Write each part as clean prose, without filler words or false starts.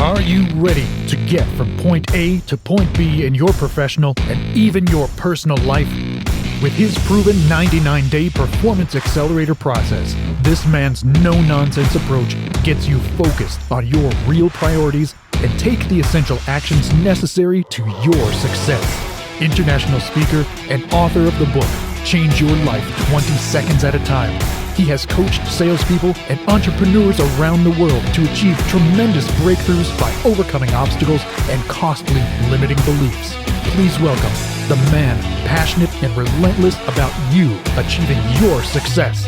Are you ready to get from point A to point B in your professional and even your personal life? With his proven 99-day performance accelerator process, this man's no-nonsense approach gets you focused on your real priorities and take the essential actions necessary to your success. International speaker and author of the book, Change Your Life 20 Seconds at a Time. He has coached salespeople and entrepreneurs around the world to achieve tremendous breakthroughs by overcoming obstacles and costly limiting beliefs. Please welcome the man passionate and relentless about you achieving your success,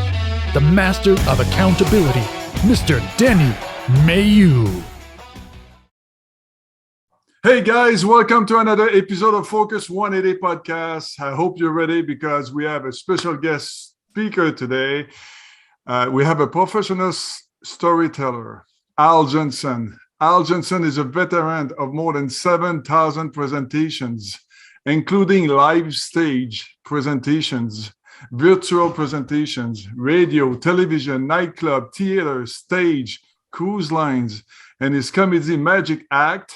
the master of accountability, Mr. Denny Maheux. Hey guys, welcome to another episode of Focus180 Podcast. I hope you're ready because we have a special guest speaker today. We have a professional storyteller, Jensen. Jensen is a veteran of more than 7,000 presentations, including live stage presentations, virtual presentations, radio, television, nightclub, theater, stage, cruise lines, and his comedy magic act,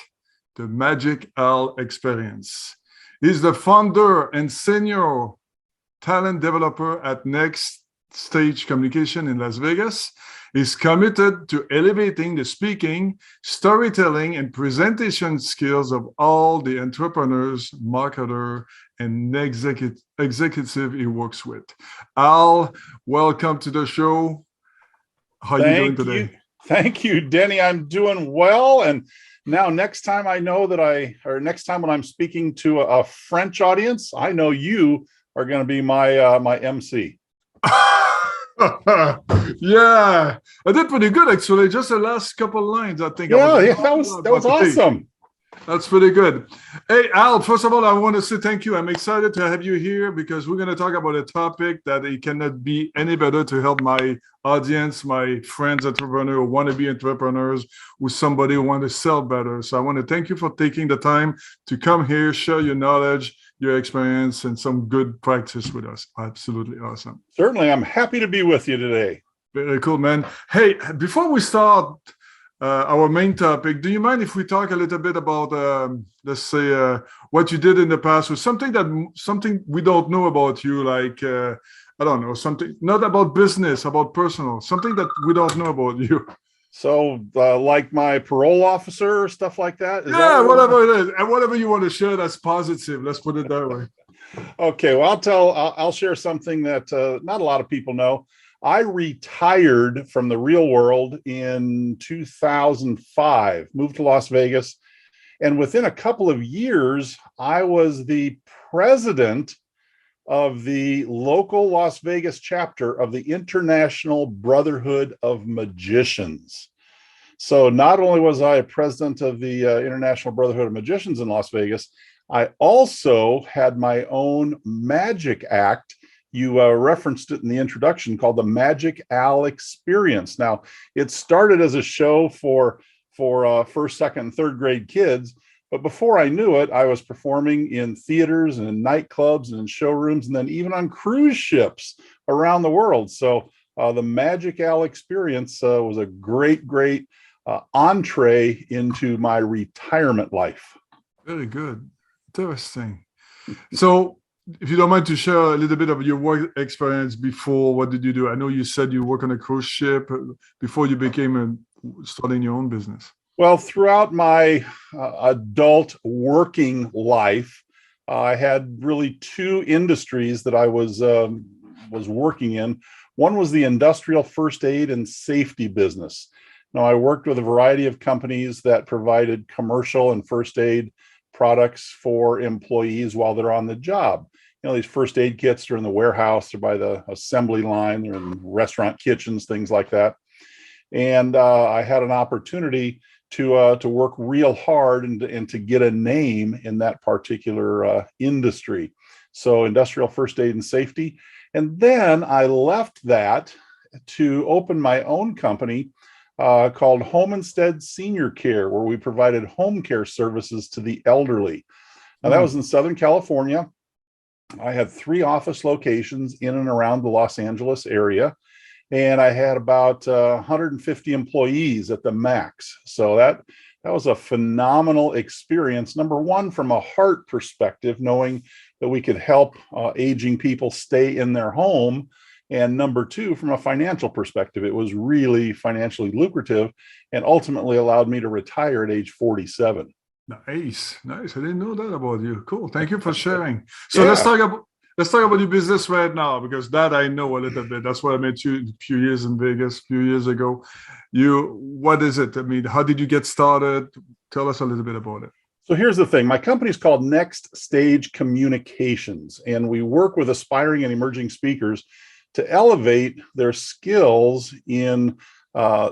the Magic All Experience. He's the founder and senior talent developer at Next Stage Communication in Las Vegas. Is committed to elevating the speaking, storytelling, and presentation skills of all the entrepreneurs, marketer, and executive he works with. Al, welcome to the show. How are you doing today? Thank you, Denny. I'm doing well. And now next time next time when I'm speaking to a French audience, I know you are going to be my MC. Yeah, I did pretty good actually. Just the last couple lines, I think. That was awesome. That's pretty good. Hey, Al, first of all, I want to say thank you. I'm excited to have you here because we're going to talk about a topic that it cannot be any better to help my audience, my friends, entrepreneurs, who want to be entrepreneurs, with somebody who want to sell better. So I want to thank you for taking the time to come here, share your knowledge, your experience, and some good practice with us. Absolutely awesome. Certainly. I'm happy to be with you today. Very cool, man. Hey, before we start our main topic, do you mind if we talk a little bit about, let's say, what you did in the past, or something we don't know about you, like, I don't know, something not about business, about personal, something that we don't know about you. So, like my parole officer, stuff like that? Whatever it is, and whatever you want to share that's positive. Let's put it that way. Okay, well, I'll share something that not a lot of people know. I retired from the real world in 2005, moved to Las Vegas, and within a couple of years, I was the president of the local Las Vegas chapter of the International Brotherhood of Magicians. So not only was I president of the International Brotherhood of Magicians in Las Vegas, I also had my own magic act. You referenced it in the introduction, called the Magic All Experience. Now, it started as a show for first, second, and third grade kids. But before I knew it, I was performing in theaters and in nightclubs and in showrooms, and then even on cruise ships around the world. So the Magic All Experience was a great entree into my retirement life. Very good. Interesting. So if you don't mind to share a little bit of your work experience before, what did you do? I know you said you work on a cruise ship before you became starting your own business. Well, throughout my adult working life, I had really two industries that I was working in. One was the industrial first aid and safety business. Now, I worked with a variety of companies that provided commercial and first aid products for employees while they're on the job. You know, these first aid kits are in the warehouse or by the assembly line, they're in restaurant kitchens, things like that. And I had an opportunity to work real hard and to get a name in that particular industry. So industrial first aid and safety. And then I left that to open my own company called Home Instead Senior Care, where we provided home care services to the elderly. Now, that was in Southern California. I had 3 office locations in and around the Los Angeles area. And I had about 150 employees at the max. So That was a phenomenal experience. Number one, from a heart perspective, knowing that we could help aging people stay in their home. And number two, from a financial perspective, it was really financially lucrative and ultimately allowed me to retire at age 47. Nice. I didn't know that about you. Cool. Thank you for sharing. So Yeah. let's talk about your business right now, because that I know a little bit. That's why I met you a few years in Vegas, a few years ago. What is it? I mean, how did you get started? Tell us a little bit about it. So here's the thing. My company is called Next Stage Communications, and we work with aspiring and emerging speakers to elevate their skills in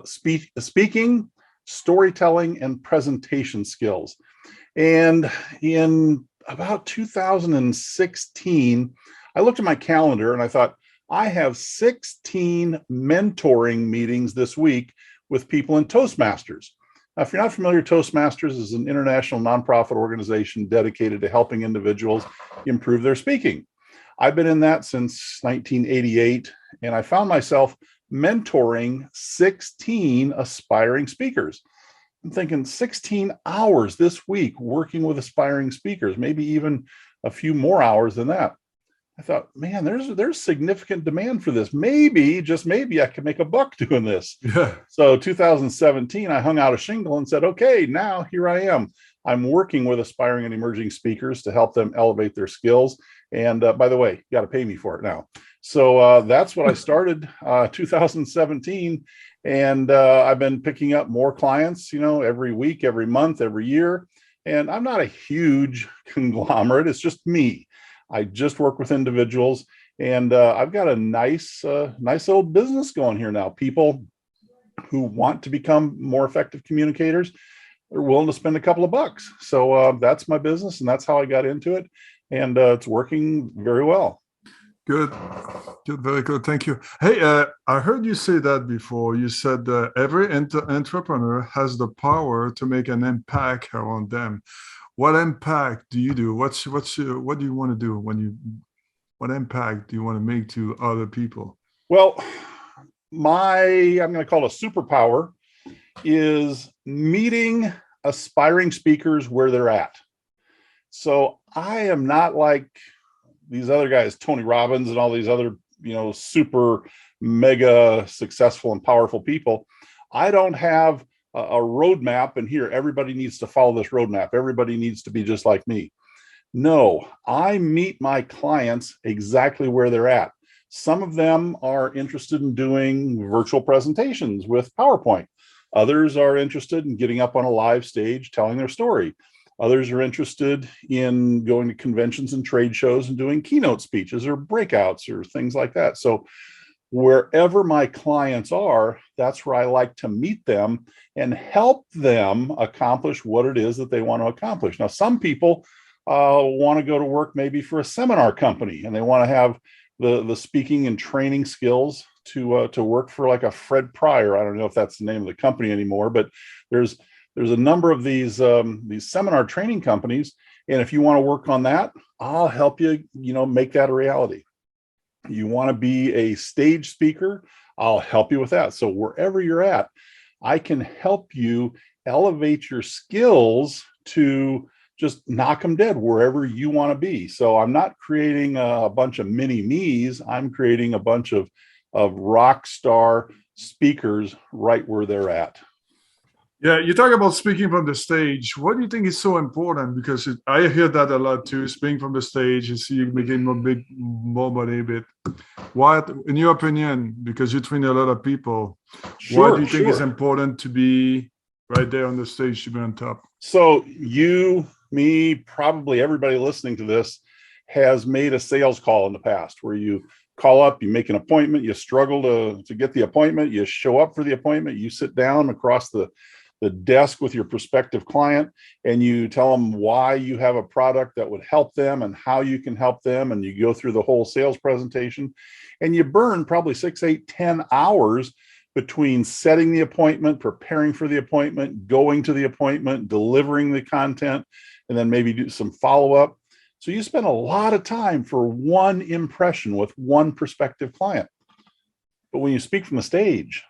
speaking, storytelling, and presentation skills. And in about 2016, I looked at my calendar and I thought, I have 16 mentoring meetings this week with people in Toastmasters. Now, if you're not familiar, Toastmasters is an international nonprofit organization dedicated to helping individuals improve their speaking. I've been in that since 1988, and I found myself mentoring 16 aspiring speakers. I'm thinking 16 hours this week working with aspiring speakers, maybe even a few more hours than that. I thought, man, there's significant demand for this. Maybe, just maybe, I could make a buck doing this. Yeah. So 2017, I hung out a shingle and said, okay, now here I am. I'm working with aspiring and emerging speakers to help them elevate their skills. And by the way, you got to pay me for it now. So that's what I started 2017. And I've been picking up more clients, every week, every month, every year. And I'm not a huge conglomerate. It's just me. I just work with individuals, and I've got a nice little business going here now. People who want to become more effective communicators are willing to spend a couple of bucks. So that's my business, and that's how I got into it. And it's working very well. Good. Very good. Thank you. Hey, I heard you say that before. You said every entrepreneur has the power to make an impact around them. What impact do you do? What do you want to do what impact do you want to make to other people? Well, I'm going to call it a superpower is meeting aspiring speakers where they're at. So I am not like these other guys, Tony Robbins and all these other, super mega successful and powerful people. I don't have a roadmap, and here everybody needs to follow this roadmap. Everybody needs to be just like me. No, I meet my clients exactly where they're at. Some of them are interested in doing virtual presentations with PowerPoint. Others are interested in getting up on a live stage, telling their story. Others are interested in going to conventions and trade shows and doing keynote speeches or breakouts or things like that. So wherever my clients are, that's where I like to meet them and help them accomplish what it is that they want to accomplish. Now, some people want to go to work maybe for a seminar company, and they want to have the speaking and training skills to work for like a Fred Pryor. I don't know if that's the name of the company anymore, but there's a number of these seminar training companies, and if you want to work on that, I'll help you, make that a reality. You want to be a stage speaker, I'll help you with that. So wherever you're at, I can help you elevate your skills to just knock them dead wherever you want to be. So I'm not creating a bunch of mini me's. I'm creating a bunch of rock star speakers right where they're at. Yeah, you talk about speaking from the stage. What do you think is so important? Because I hear that a lot too, speaking from the stage, you see you making more money, but what, in your opinion, because you train a lot of people, what do you think is important to be right there on the stage, to be on top? So you, me, probably everybody listening to this has made a sales call in the past where you call up, you make an appointment, you struggle to get the appointment, you show up for the appointment, you sit down across the desk with your prospective client, and you tell them why you have a product that would help them and how you can help them. And you go through the whole sales presentation, and you burn probably 6, 8, 10 hours between setting the appointment, preparing for the appointment, going to the appointment, delivering the content, and then maybe do some follow-up. So you spend a lot of time for one impression with one prospective client. But when you speak from the stage,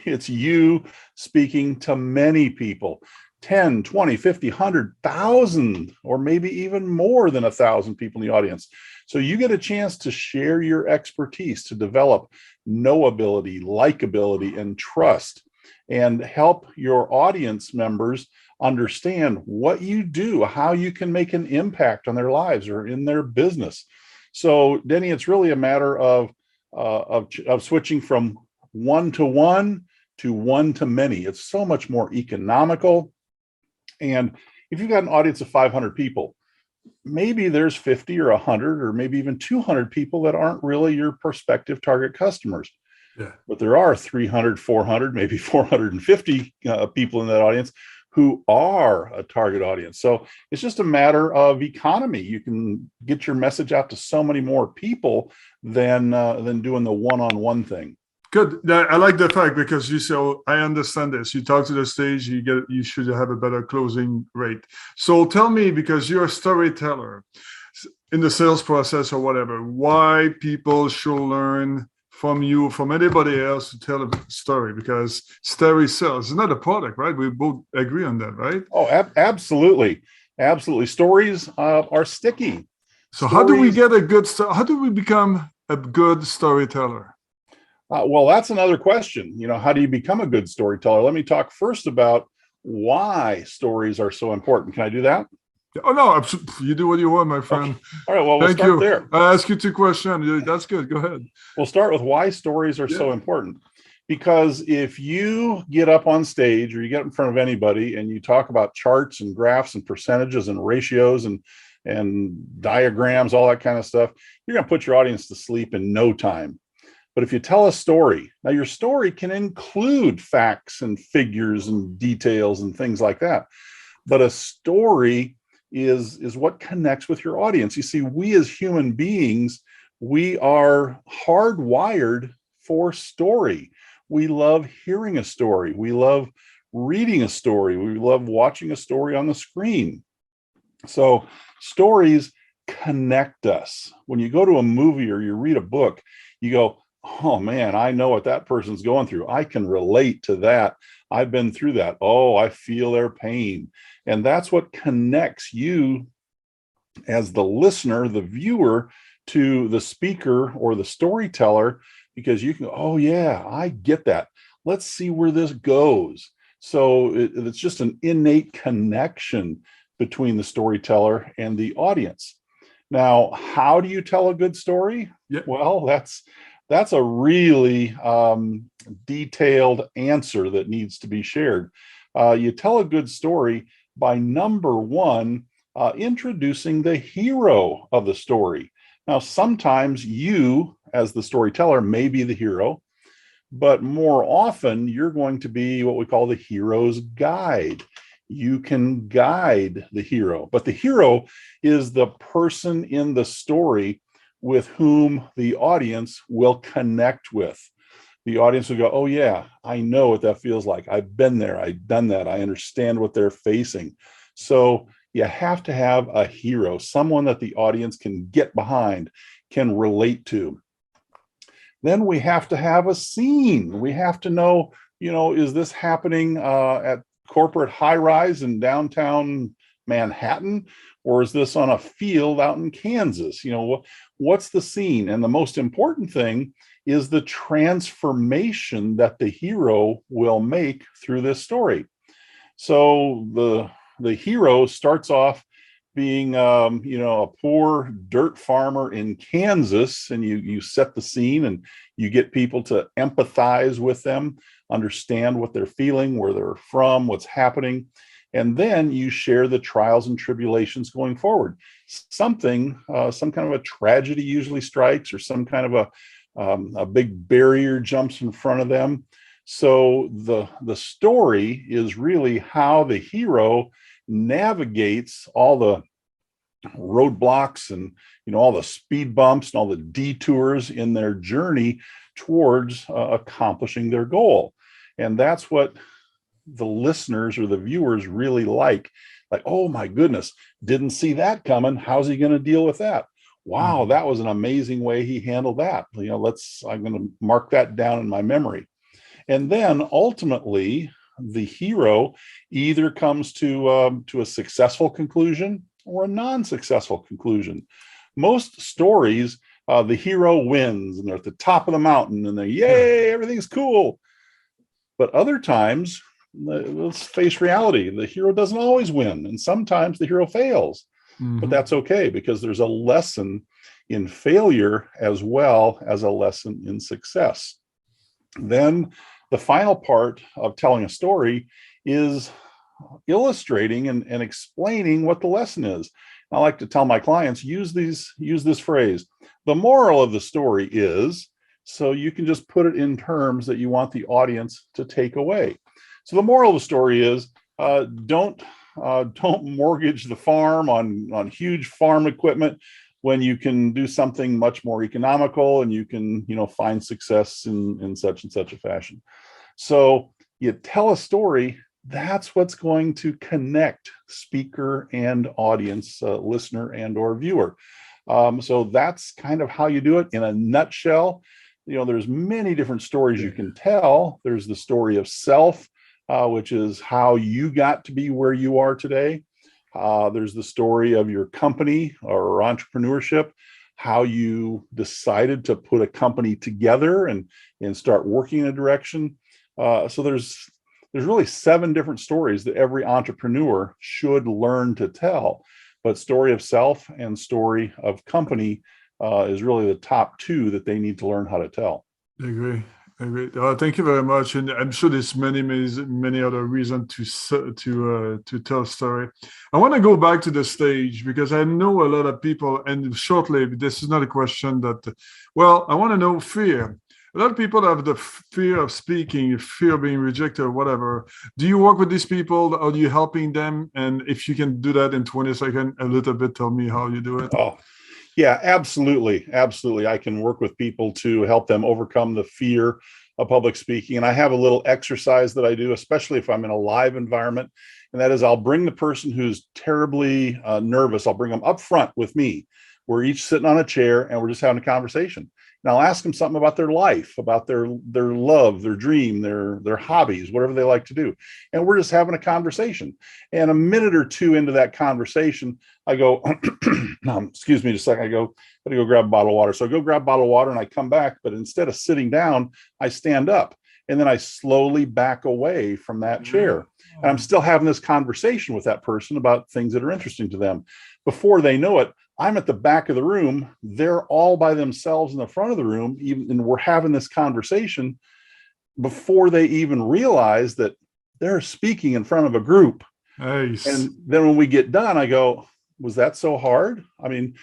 it's you speaking to many people. 10, 20, 50, 100,000, or maybe even more than 1,000 people in the audience. So you get a chance to share your expertise, to develop knowability, likability, and trust, and help your audience members understand what you do, how you can make an impact on their lives or in their business. So, Denny, it's really a matter of switching from one-to-one to one-to-many. It's so much more economical. And if you've got an audience of 500 people, maybe there's 50 or 100 or maybe even 200 people that aren't really your prospective target customers. Yeah. But there are 300, 400, maybe 450 people in that audience who are a target audience. So it's just a matter of economy. You can get your message out to so many more people than doing the one-on-one thing. Good. I like the fact, because you say, oh, I understand this. You talk to the stage, you should have a better closing rate. So tell me, because you're a storyteller in the sales process or whatever, why people should learn from you, from anybody else, to tell a story, because story sells. It's not a product, right? We both agree on that, right? Oh, absolutely. Absolutely. Stories are sticky. So how do we get a good how do we become a good storyteller? Well, that's another question. How do you become a good storyteller? Let me talk first about why stories are so important. Can I do that? Oh, no, you do what you want, my friend. Okay. All right, well, we'll Thank start you. there. I ask you 2 questions. That's good. Go ahead. We'll start with why stories are so important. Because if you get up on stage or you get in front of anybody and you talk about charts and graphs and percentages and ratios and diagrams, all that kind of stuff, you're going to put your audience to sleep in no time. But if you tell a story, now your story can include facts and figures and details and things like that. But a story is what connects with your audience. You see, we as human beings, we are hardwired for story. We love hearing a story. We love reading a story. We love watching a story on the screen. So stories connect us. When you go to a movie or you read a book, you go, oh man, I know what that person's going through. I can relate to that. I've been through that. Oh, I feel their pain. And that's what connects you as the listener, the viewer, to the speaker or the storyteller, because you can go, oh yeah, I get that. Let's see where this goes. So it's just an innate connection between the storyteller and the audience. Now, how do you tell a good story? Yeah. Well, that's a really detailed answer that needs to be shared. You tell a good story by, number one, introducing the hero of the story. Now, sometimes you, as the storyteller, may be the hero, but more often you're going to be what we call the hero's guide. You can guide the hero, but the hero is the person in the story with whom the audience will connect with. The audience will go, oh yeah, I know what that feels like. I've been there. I've done that. I understand what they're facing. So you have to have a hero, someone that the audience can get behind, can relate to. Then we have to have a scene. We have to know, is this happening at corporate high-rise in downtown Manhattan, or is this on a field out in Kansas? What's the scene? And the most important thing is the transformation that the hero will make through this story. So the hero starts off being, a poor dirt farmer in Kansas, and you set the scene and you get people to empathize with them, understand what they're feeling, where they're from, what's happening. And then you share the trials and tribulations going forward. Some kind of a tragedy usually strikes, or some kind of a big barrier jumps in front of them. So the story is really how the hero navigates all the roadblocks and all the speed bumps and all the detours in their journey towards accomplishing their goal. And that's what the listeners or the viewers really like, oh my goodness, didn't see that coming. How's he going to deal with that? Wow, that was an amazing way he handled that. I'm going to mark that down in my memory. And then ultimately, the hero either comes to a successful conclusion or a non-successful conclusion. Most stories, the hero wins and they're at the top of the mountain and yay, everything's cool. But other times, let's face reality, the hero doesn't always win, and sometimes the hero fails. But that's okay, because there's a lesson in failure as well as a lesson in success. Then the final part of telling a story is illustrating and explaining what the lesson is. I like to tell my clients, use this phrase. The moral of the story is, so you can just put it in terms that you want the audience to take away. So the moral of the story is, don't mortgage the farm on huge farm equipment when you can do something much more economical and you can, find success in such and such a fashion. So you tell a story, that's what's going to connect speaker and audience, listener and or viewer. So that's kind of how you do it in a nutshell. There's many different stories you can tell. There's the story of self, which is how you got to be where you are today. There's the story of your company or entrepreneurship, how you decided to put a company together and start working in a direction. So there's really 7 different stories that every entrepreneur should learn to tell. But story of self and story of company is really the top 2 that they need to learn how to tell. I agree. Thank you very much, and I'm sure there's many other reasons to tell a story. I want to go back to the stage because I know a lot of people, and shortly, this is not a question that. Well, I want to know fear. A lot of people have the fear of speaking, fear of being rejected, or whatever. Do you work with these people? Are you helping them? And if you can do that in 20 seconds, a little bit, tell me how you do it. Oh, yeah, absolutely. Absolutely. I can work with people to help them overcome the fear of public speaking. And I have a little exercise that I do, especially if I'm in a live environment. And that is, I'll bring the person who's terribly nervous. I'll bring them up front with me. We're each sitting on a chair and we're just having a conversation. And I'll ask them something about their life, about their love, their dream, their hobbies, whatever they like to do. And we're just having a conversation. And a minute or 2 into that conversation, I go, excuse me just a second, I gotta go grab a bottle of water. So I go grab a bottle of water and I come back, but instead of sitting down, I stand up. And then I slowly back away from that chair. And I'm still having this conversation with that person about things that are interesting to them. Before they know it, I'm at the back of the room. They're all by themselves in the front of the room, and we're having this conversation before they even realize that they're speaking in front of a group. Nice. And then when we get done, I go, was that so hard? I mean,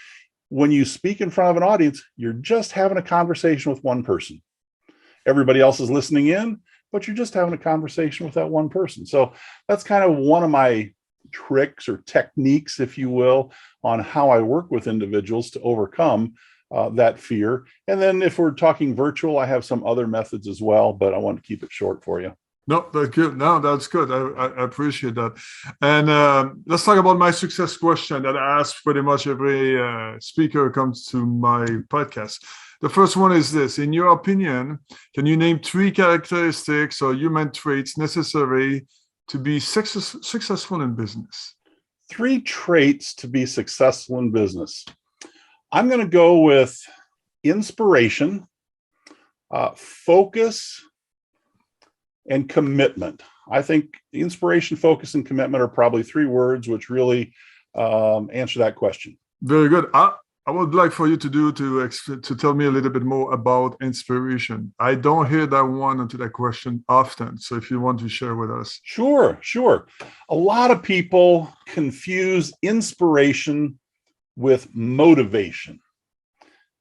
when you speak in front of an audience, you're just having a conversation with one person. Everybody else is listening in, but you're just having a conversation with that one person. So that's kind of one of my tricks or techniques, if you will, on how I work with individuals to overcome that fear. And then if we're talking virtual, I have some other methods as well, but I want to keep it short for you. No, that's good. No, that's good. I appreciate that. And let's talk about my success question that I ask pretty much every speaker who comes to my podcast. The first one is this. In your opinion, can you name 3 characteristics or human traits necessary to be successful in business? 3 traits to be successful in business. I'm going to go with inspiration, focus, and commitment. I think inspiration, focus, and commitment are probably 3 words which really answer that question. Very good. I would like for you to tell me a little bit more about inspiration. I don't hear that one into that question often. So if you want to share with us. Sure. A lot of people confuse inspiration with motivation.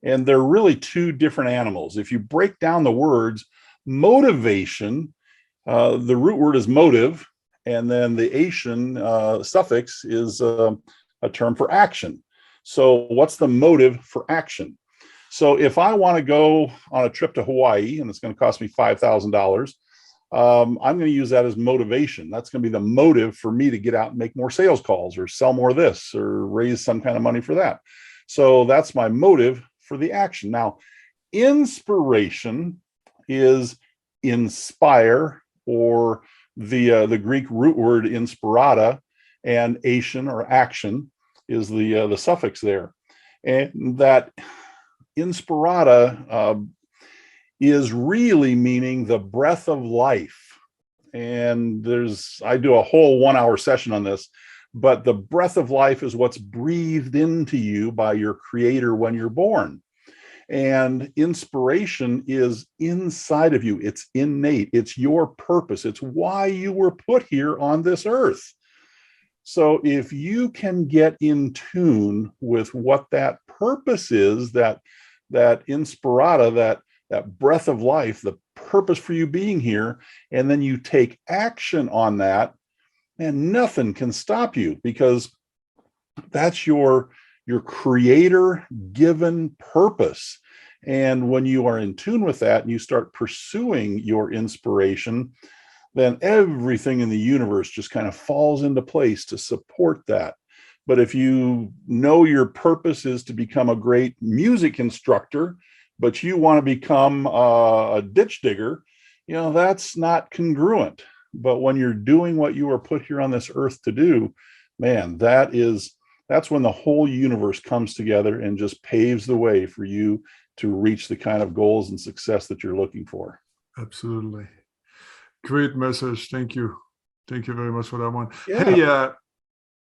And they're really 2 different animals. If you break down the words, motivation, the root word is motive, and then the Asian suffix is a term for action. So what's the motive for action? So if I want to go on a trip to Hawaii and it's going to cost me $5,000, I'm going to use that as motivation. That's going to be the motive for me to get out and make more sales calls or sell more of this or raise some kind of money for that. So that's my motive for the action. Now, inspiration is inspire or The Greek root word inspirata, and ation or action is the suffix there. And that inspirata is really meaning the breath of life. And I do a whole 1 hour session on this, but the breath of life is what's breathed into you by your creator when you're born. And inspiration is inside of you. It's innate. It's your purpose. It's why you were put here on this earth. So if you can get in tune with what that purpose is, that inspirata, that breath of life, the purpose for you being here, and then you take action on that, and nothing can stop you, because that's your creator given purpose. And when you are in tune with that and you start pursuing your inspiration, then everything in the universe just kind of falls into place to support that. But if you know your purpose is to become a great music instructor, but you want to become a ditch digger, that's not congruent. But when you're doing what you were put here on this earth to do, man, that's when the whole universe comes together and just paves the way for you to reach the kind of goals and success that you're looking for. Absolutely. Great message. Thank you. Thank you very much for that one. Yeah. Hey,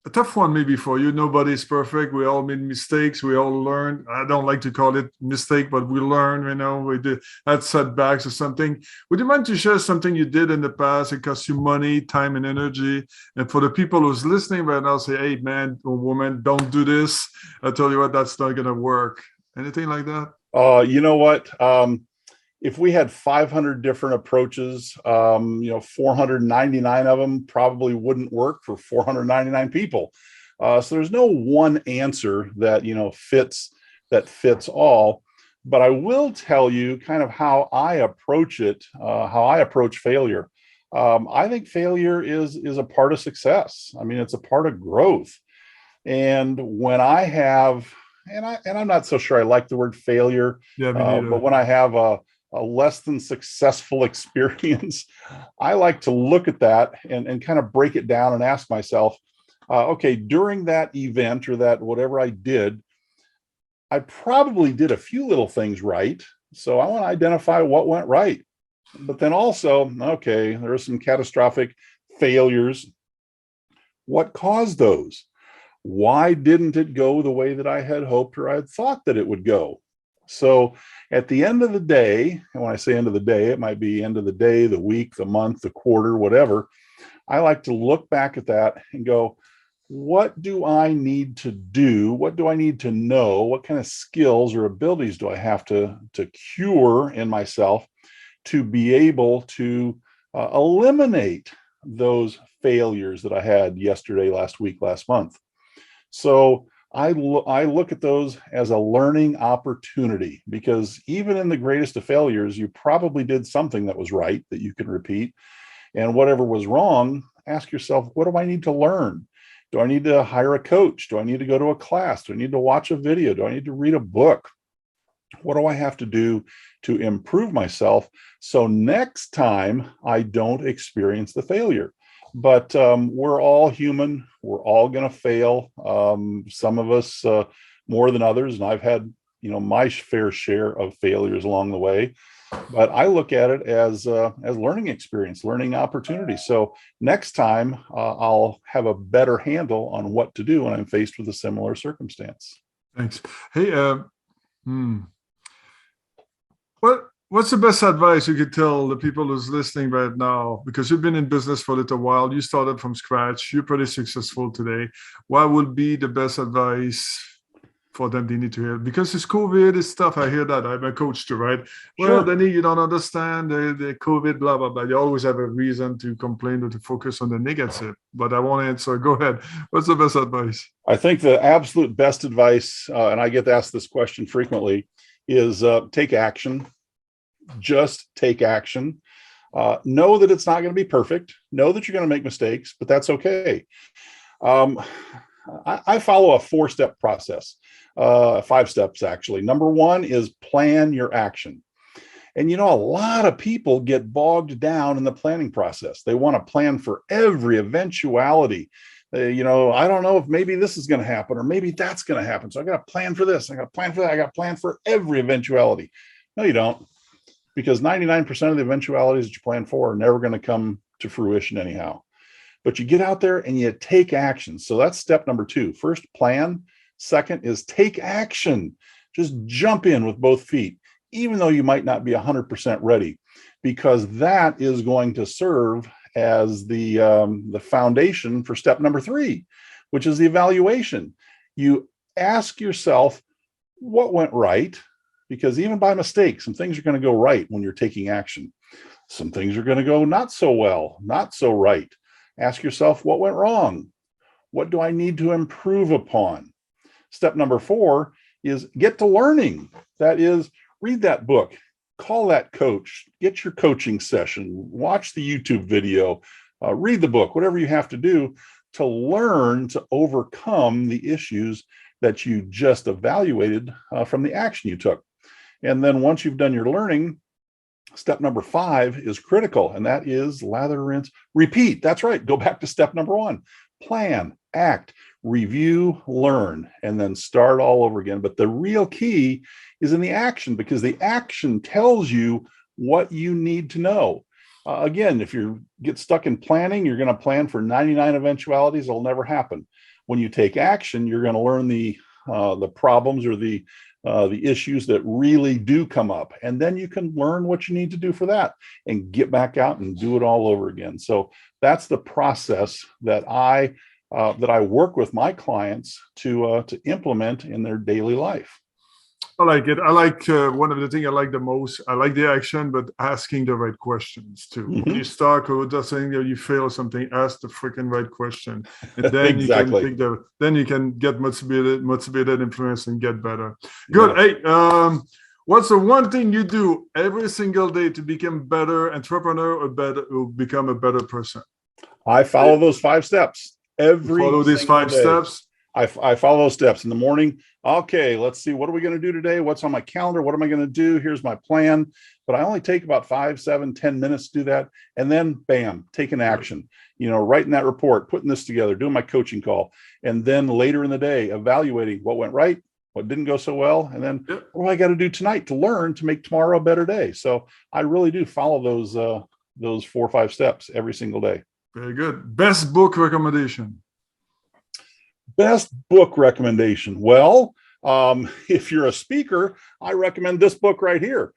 a tough one maybe for you. Nobody's perfect. We all made mistakes. We all learn. I don't like to call it mistake, but we learn, we had setbacks or something. Would you mind to share something you did in the past? It cost you money, time, and energy. And for the people who's listening right now, say, hey, man or woman, don't do this. I tell you what, that's not going to work. Anything like that? You know what? If we had 500 different approaches, 499 of them probably wouldn't work for 499 people. So there's no one answer that, fits all. But I will tell you kind of how I approach it, how I approach failure. I think failure is a part of success. I mean, it's a part of growth. And when I have, and I'm not so sure I like the word failure, but when I have a less than successful experience, I like to look at that and kind of break it down and ask myself, okay, during that event or that whatever I did, I probably did a few little things right. So I want to identify what went right. But then also, okay, there are some catastrophic failures. What caused those? Why didn't it go the way that I had hoped or I had thought that it would go? So at the end of the day, and when I say end of the day, it might be end of the day, the week, the month, the quarter, whatever. I like to look back at that and go, what do I need to do? What do I need to know? What kind of skills or abilities do I have to cure in myself to be able to eliminate those failures that I had yesterday, last week, last month? So I look at those as a learning opportunity, because even in the greatest of failures, you probably did something that was right that you can repeat. And whatever was wrong, ask yourself, what do I need to learn? Do I need to hire a coach? Do I need to go to a class? Do I need to watch a video? Do I need to read a book? What do I have to do to improve myself so next time I don't experience the failure? But we're all human. We're all going to fail. Some of us more than others. And I've had, my fair share of failures along the way. But I look at it as learning experience, learning opportunity. So next time I'll have a better handle on what to do when I'm faced with a similar circumstance. Thanks. Hey, what's the best advice you could tell the people who's listening right now? Because you've been in business for a little while, you started from scratch, you're pretty successful today. What would be the best advice for them they need to hear? Because it's COVID, it's stuff. I hear that. I'm a coach too, right? Well, Sure. Denny, you don't understand the COVID, blah, blah, blah. You always have a reason to complain or to focus on the negative. But I won't answer. Go ahead. What's the best advice? I think the absolute best advice, and I get asked this question frequently, is take action. Just take action. Know that it's not going to be perfect. Know that you're going to make mistakes, but that's okay. I follow a 4-step process, 5 steps actually. Number 1 is plan your action. And, a lot of people get bogged down in the planning process. They want to plan for every eventuality. I don't know if maybe this is going to happen or maybe that's going to happen. So I got to plan for this. I got to plan for that. I got to plan for every eventuality. No, you don't, because 99% of the eventualities that you plan for are never going to come to fruition anyhow. But you get out there and you take action. So that's step number 2. First, plan. Second is take action. Just jump in with both feet, even though you might not be 100% ready, because that is going to serve as the foundation for step number 3, which is the evaluation. You ask yourself what went right, because even by mistake, some things are going to go right when you're taking action. Some things are going to go not so well, not so right. Ask yourself what went wrong. What do I need to improve upon? Step number 4 is get to learning. That is, read that book, call that coach, get your coaching session, watch the YouTube video, read the book, whatever you have to do to learn to overcome the issues that you just evaluated from the action you took. And then once you've done your learning, step number 5 is critical, and that is lather, rinse, repeat. That's right. Go back to step number 1. Plan, act, review, learn, and then start all over again. But the real key is in the action, because the action tells you what you need to know. Again, if you get stuck in planning, you're going to plan for 99 eventualities. It'll never happen. When you take action, you're going to learn the problems or the issues that really do come up. And then you can learn what you need to do for that and get back out and do it all over again. So that's the process that I work with my clients to implement in their daily life. I like it. I like one of the things I like the most. I like the action, but asking the right questions too. Mm-hmm. When you stuck or just saying that you fail something, ask the freaking right question, and then Exactly. you can get motivated, influence, and get better. Good. Yeah. Hey, what's the one thing you do every single day to become better entrepreneur or become a better person? I follow those 5 steps every. Follow these 5 steps. I follow those steps in the morning. Okay, let's see. What are we going to do today? What's on my calendar? What am I going to do? Here's my plan. But I only take about 5, 7, 10 minutes to do that. And then bam, taking action, writing that report, putting this together, doing my coaching call. And then later in the day, evaluating what went right, what didn't go so well. And then what do I got to do tonight to learn to make tomorrow a better day? So I really do follow those 4 or 5 steps every single day. Very good. Best book recommendation. Best book recommendation. Well, if you're a speaker, I recommend this book right here.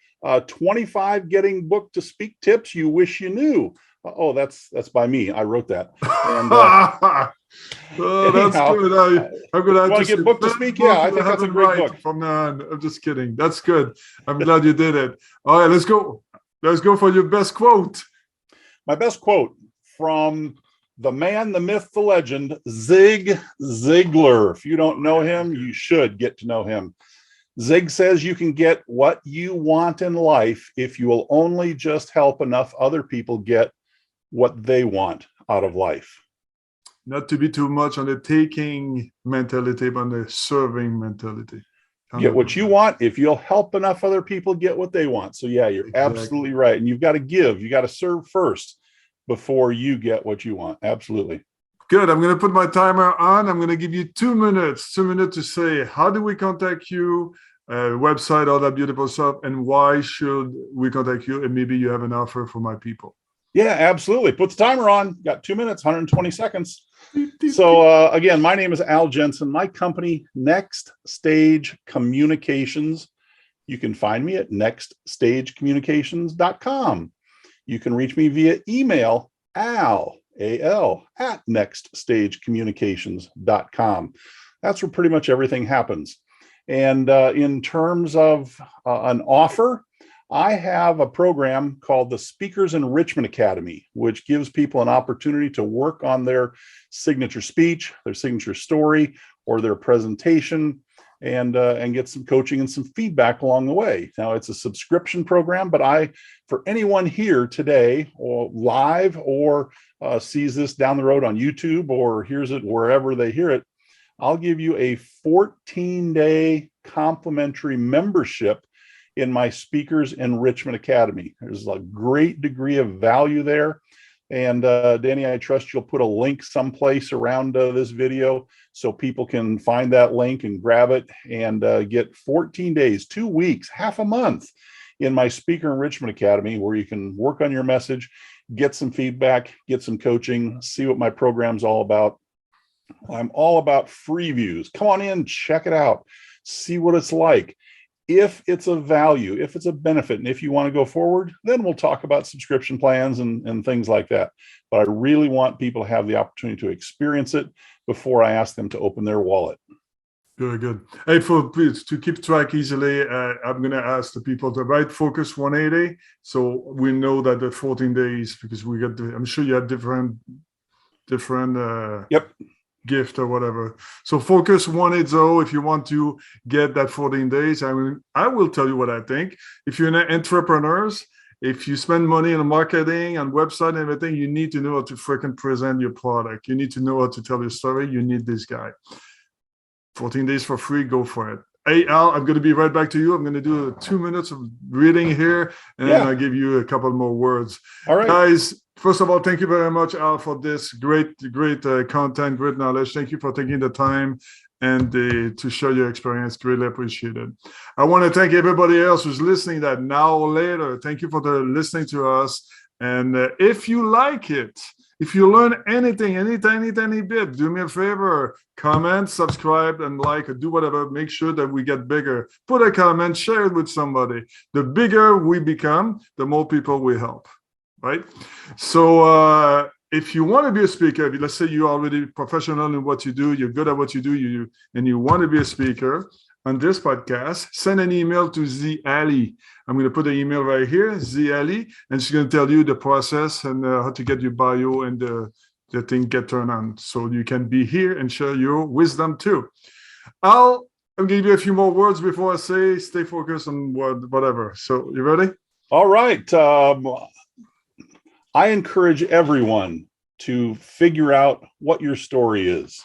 25 Getting Booked to Speak Tips You Wish You Knew. Oh, that's by me. I wrote that. And, that's good. I'm going to get booked to speak. Yeah, I think that's a great book. From now on, I'm just kidding. That's good. I'm glad you did it. All right, let's go. Let's go for your best quote. My best quote from the man, the myth, the legend, Zig Ziglar. If you don't know him, you should get to know him. Zig says you can get what you want in life if you will only just help enough other people get what they want out of life. Not to be too much on the taking mentality, but on the serving mentality. Get what you want if you'll help enough other people get what they want. So yeah, you're absolutely right. And you've got to give. You got to serve first before you get what you want. Absolutely. Good. I'm going to put my timer on. I'm going to give you 2 minutes to say, how do we contact you, website, all that beautiful stuff, and why should we contact you? And maybe you have an offer for my people. Yeah, absolutely. Put the timer on. Got 2 minutes, 120 seconds. So again, my name is Al Jensen. My company, Next Stage Communications. You can find me at nextstagecommunications.com. You can reach me via email, al at nextstagecommunications.com. That's where pretty much everything happens. And in terms of an offer, I have a program called the Speakers Enrichment Academy, which gives people an opportunity to work on their signature speech, their signature story, or their presentation, and get some coaching and some feedback along the way. Now, it's a subscription program, but for anyone here today, or live, or sees this down the road on YouTube, or hears it wherever they hear it, I'll give you a 14-day complimentary membership in my Speakers Enrichment Academy. There's a great degree of value there. And Denny, I trust you'll put a link someplace around this video so people can find that link and grab it and get 14 days, 2 weeks, half a month in my Speaker Enrichment Academy, where you can work on your message, get some feedback, get some coaching, see what my program's all about. I'm all about free views. Come on in, check it out, see what it's like. If it's a value, if it's a benefit, and if you want to go forward, then we'll talk about subscription plans and things like that. But I really want people to have the opportunity to experience it before I ask them to open their wallet. Very good. Hey, please, to keep track easily, I'm going to ask the people to write Focus 180. So we know that the 14 days, because we got I'm sure you have different Yep. gift or whatever. So Focus 180, if you want to get that 14 days, I will tell you what I think. If you're an entrepreneurs, if you spend money on marketing and website and everything, you need to know how to freaking present your product. You need to know how to tell your story. You need this guy. 14 days for free, go for it. Hey, Al, I'm going to be right back to you. I'm going to do 2 minutes of reading here, and then I'll give you a couple more words. All right. Guys, first of all, thank you very much, Al, for this great content, great knowledge. Thank you for taking the time and to share your experience. Greatly appreciated. I want to thank everybody else who's listening that now or later. Thank you for listening to us. And if you like it, if you learn anything, any tiny bit, do me a favor, comment, subscribe, and like, or do whatever. Make sure that we get bigger. Put a comment, share it with somebody. The bigger we become, the more people we help, right? So if you want to be a speaker, let's say you're already professional in what you do, you're good at what you do, and you want to be a speaker on this podcast, send an email to zeelall. I'm going to put the email right here, zeelall, and she's going to tell you the process and how to get your bio and the thing get turned on, so you can be here and share your wisdom too. I'm going to give you a few more words before I say stay focused on whatever. So you ready? All right. I encourage everyone to figure out what your story is.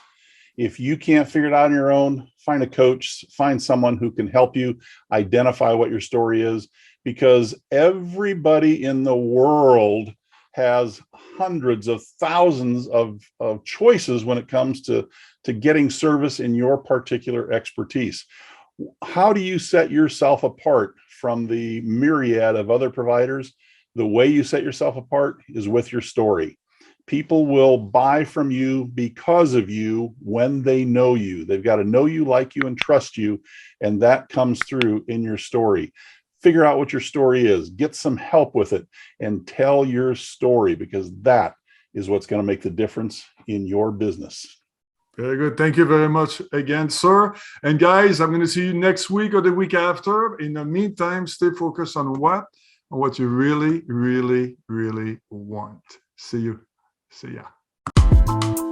If you can't figure it out on your own, find a coach, find someone who can help you identify what your story is, because everybody in the world has hundreds of thousands of choices when it comes to getting service in your particular expertise. How do you set yourself apart from the myriad of other providers? The way you set yourself apart is with your story. People will buy from you because of you when they know you. They've got to know you, like you, and trust you, and that comes through in your story. Figure out what your story is, get some help with it, and tell your story, because that is what's going to make the difference in your business. Very good. Thank you very much again, sir. And guys, I'm going to see you next week or the week after. In the meantime, stay focused on what you really, really, really want. See you. See ya.